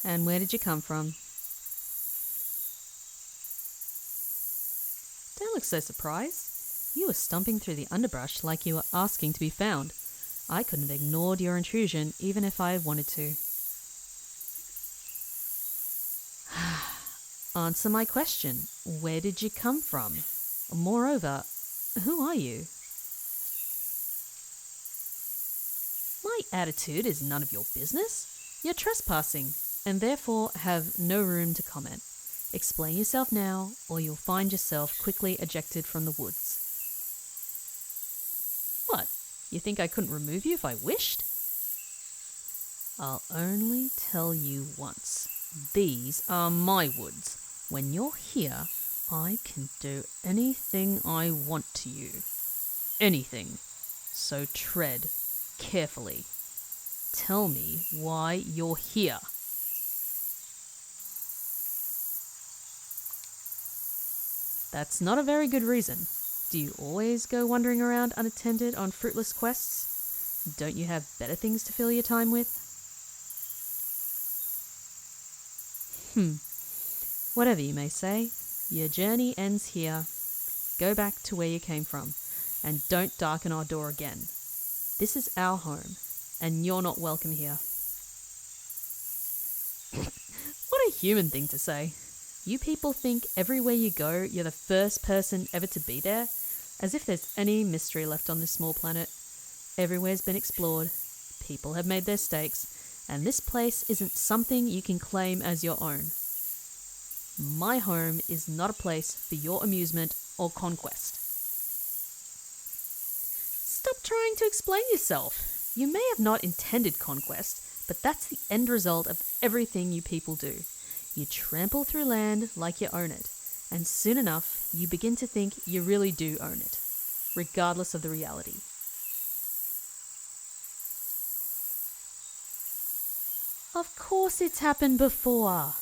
And where did you come from? Don't look so surprised. You were stomping through the underbrush like you were asking to be found. I couldn't have ignored your intrusion even if I had wanted to. Answer my question. Where did you come from? Moreover, who are you? My attitude is none of your business. You're trespassing, and therefore have no room to comment. Explain yourself now, or you'll find yourself quickly ejected from the woods. What? You think I couldn't remove you if I wished? I'll only tell you once. These are my woods. When you're here, I can do anything I want to you. Anything. So tread carefully. Tell me why you're here. That's not a very good reason. Do you always go wandering around unattended on fruitless quests? Don't you have better things to fill your time with? Whatever you may say, your journey ends here. Go back to where you came from, and don't darken our door again. This is our home, and you're not welcome here. What a human thing to say. You people think everywhere you go, you're the first person ever to be there, as if there's any mystery left on this small planet. Everywhere's been explored, people have made their stakes, and this place isn't something you can claim as your own. My home is not a place for your amusement or conquest. Stop trying to explain yourself. You may have not intended conquest, but that's the end result of everything you people do. You trample through land like you own it, and soon enough you begin to think you really do own it, regardless of the reality. Of course it's happened before.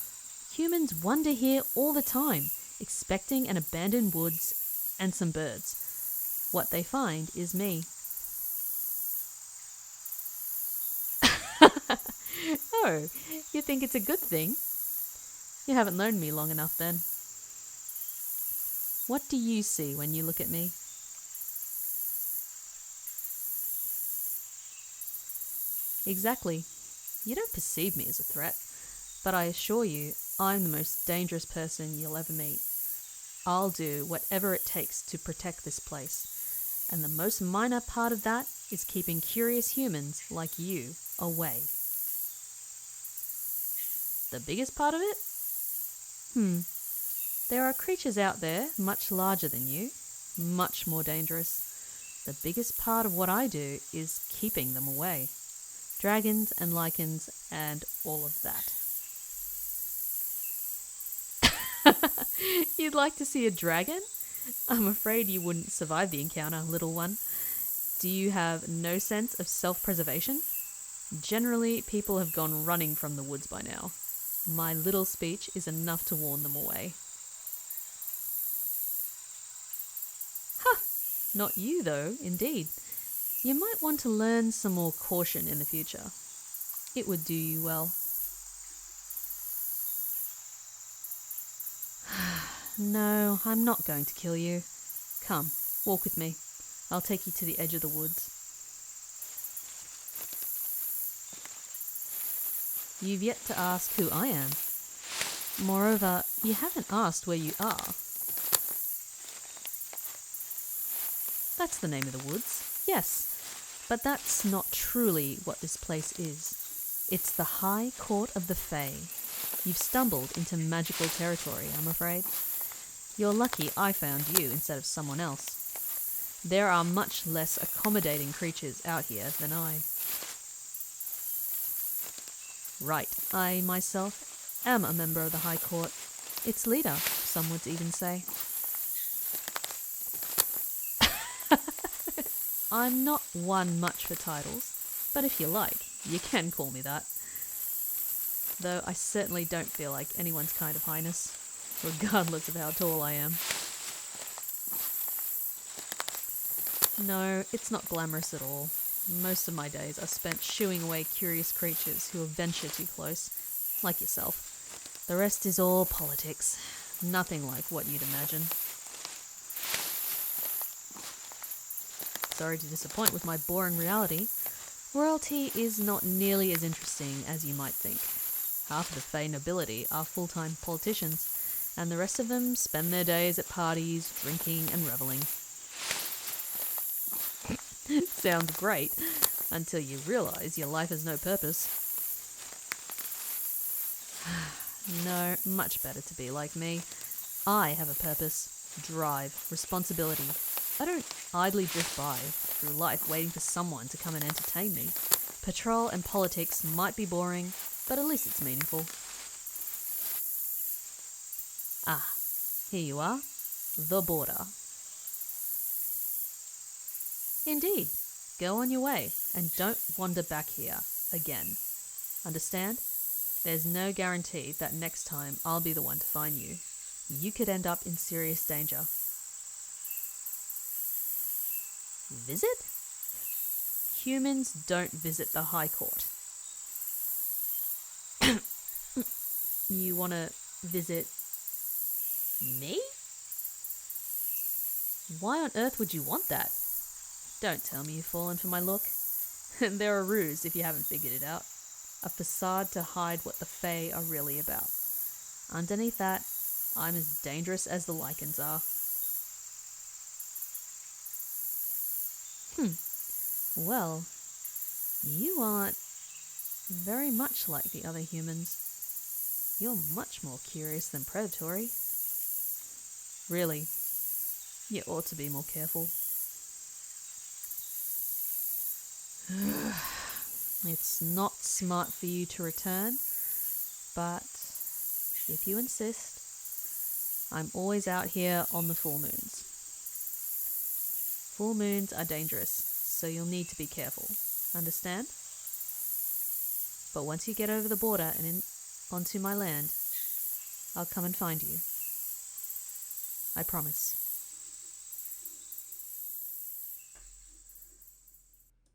Humans wander here all the time, expecting an abandoned woods and some birds. What they find is me. Oh, you think it's a good thing? You haven't known me long enough then. What do you see when you look at me? Exactly. You don't perceive me as a threat, but I assure you, I'm the most dangerous person you'll ever meet. I'll do whatever it takes to protect this place, and the most minor part of that is keeping curious humans like you away. The biggest part of it? There are creatures out there much larger than you, much more dangerous. The biggest part of what I do is keeping them away. Dragons and lichens and all of that. You'd like to see a dragon? I'm afraid you wouldn't survive the encounter, little one. Do you have no sense of self-preservation? Generally, people have gone running from the woods by now. My little speech is enough to warn them away. Not you, though, indeed. You might want to learn some more caution in the future. It would do you well. No, I'm not going to kill you. Come, walk with me. I'll take you to the edge of the woods. You've yet to ask who I am. Moreover, you haven't asked where you are. That's the name of the woods, yes, but that's not truly what this place is. It's the High Court of the Fae. You've stumbled into magical territory, I'm afraid. You're lucky I found you instead of someone else. There are much less accommodating creatures out here than I. Right, I myself am a member of the High Court. Its leader, some would even say. I'm not one much for titles, but if you like, you can call me that. Though I certainly don't feel like anyone's kind of highness, regardless of how tall I am. No, it's not glamorous at all. Most of my days are spent shooing away curious creatures who will venture too close, like yourself. The rest is all politics. Nothing like what you'd imagine. Sorry to disappoint with my boring reality. Royalty is not nearly as interesting as you might think. Half of the Fae nobility are full-time politicians, and the rest of them spend their days at parties, drinking and reveling. Sounds great, until you realise your life has no purpose. No, much better to be like me. I have a purpose, drive, responsibility. I don't idly drift by through life waiting for someone to come and entertain me. Patrol and politics might be boring, but at least it's meaningful. Ah, here you are, the border. Indeed, go on your way and don't wander back here again. Understand? There's no guarantee that next time I'll be the one to find you. You could end up in serious danger. Visit? Humans don't visit the High Court. You want to visit me? Why on earth would you want that? Don't tell me you've fallen for my look. They're a ruse if you haven't figured it out. A facade to hide what the Fae are really about. Underneath that, I'm as dangerous as the lichens are. Well, you aren't very much like the other humans. You're much more curious than predatory. Really, you ought to be more careful. It's not smart for you to return, but if you insist, I'm always out here on the full moons. Full moons are dangerous, so you'll need to be careful. Understand? But once you get over the border and onto my land, I'll come and find you. I promise.